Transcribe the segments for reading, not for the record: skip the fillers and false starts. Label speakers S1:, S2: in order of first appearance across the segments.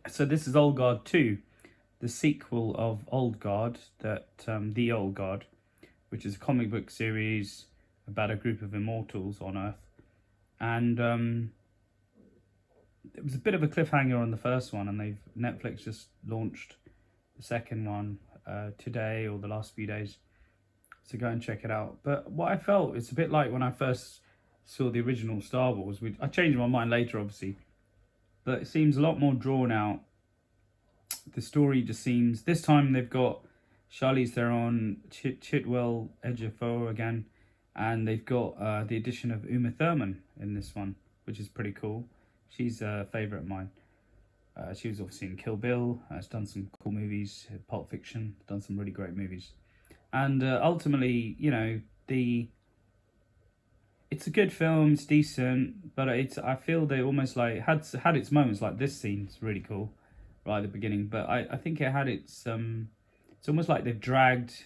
S1: So this is Old Guard 2, the sequel of Old Guard, The Old Guard, which is a comic book series about a group of immortals on Earth. And it was a bit of a cliffhanger on the first one, and Netflix just launched the second one today or the last few days. So go and check it out. But what I felt, it's a bit like when I first saw the original Star Wars. I changed my mind later, obviously. But it seems a lot more drawn out. The story just seems... This time they've got Charlize Theron, Chiwetel Ejiofor again. And they've got the addition of Thurman in this one, which is pretty cool. She's a favourite of mine. She was obviously in Kill Bill. Has done some cool movies. Pulp Fiction. Done some really great movies. And ultimately, you know, it's a good film. It's decent, but I feel they almost like had its moments. Like this scene's really cool, right at the beginning. But I think it had its It's almost like they've dragged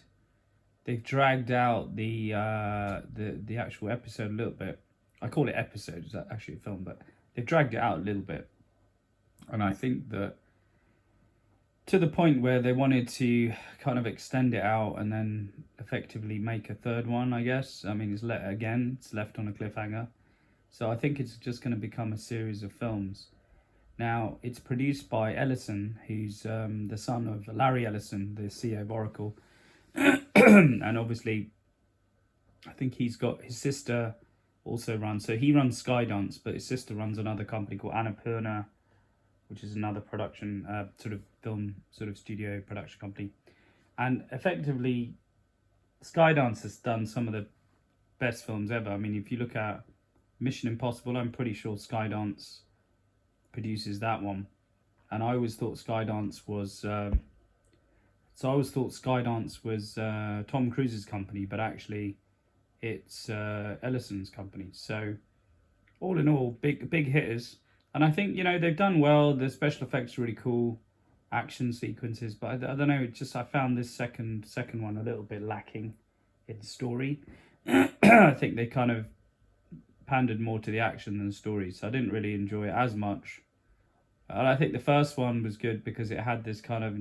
S1: out the actual episode a little bit. I call it episode. It's actually a film, but they've dragged it out a little bit. And I think that to the point where they wanted to kind of extend it out and then effectively make a third one, I guess. I mean, it's left on a cliffhanger. So I think it's just going to become a series of films. Now, it's produced by Ellison, who's the son of Larry Ellison, the CEO of Oracle. And obviously, I think he's got his sister also runs. So he runs Skydance, but his sister runs another company called Annapurna, which is another production, sort of film, sort of studio production company. And effectively, Skydance has done some of the best films ever. I mean, if you look at Mission Impossible, I'm pretty sure Skydance produces that one. And I always thought Skydance was... Tom Cruise's company, but actually it's Ellison's company. So all in all, big hitters. And I think, you know, they've done well. The special effects are really cool, action sequences. But I don't know, I found this second one a little bit lacking in story. I think they kind of pandered more to the action than the story. So I didn't really enjoy it as much. And I think the first one was good because it had this kind of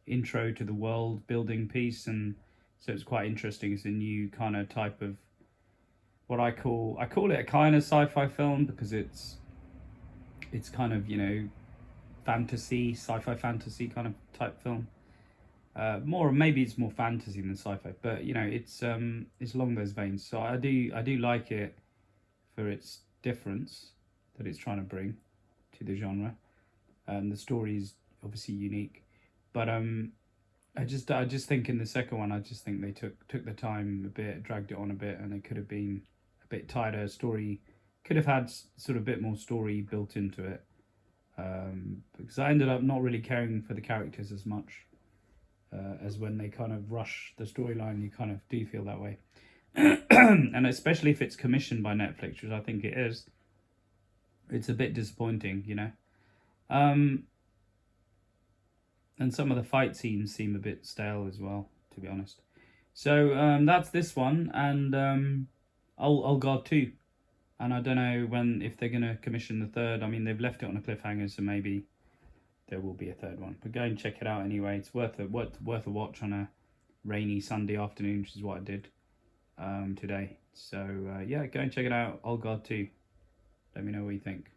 S1: intro to the world building piece. And so it's quite interesting. It's a new kind of type of what I call it a kind of sci-fi film because it's kind of, you know, sci-fi fantasy kind of type film. Maybe it's more fantasy than sci-fi, but you know, it's along those veins. So I do like it for its difference that it's trying to bring to the genre. The story is obviously unique, but I just think in the second one, I just think they took the time a bit, dragged it on a bit, and it could have been a bit tighter. Story could have had sort of a bit more story built into it, because I ended up not really caring for the characters as much as when they kind of rush the storyline. You kind of do feel that way. And especially if it's commissioned by Netflix, which I think it is, it's a bit disappointing, you know. And some of the fight scenes seem a bit stale as well, to be honest. So that's this one, and Old Guard 2. And I don't know if they're going to commission the third. I mean, they've left it on a cliffhanger, so maybe there will be a third one. But go and check it out anyway. It's worth a watch on a rainy Sunday afternoon, which is what I did today. So yeah, go and check it out. Old Guard 2. Let me know what you think.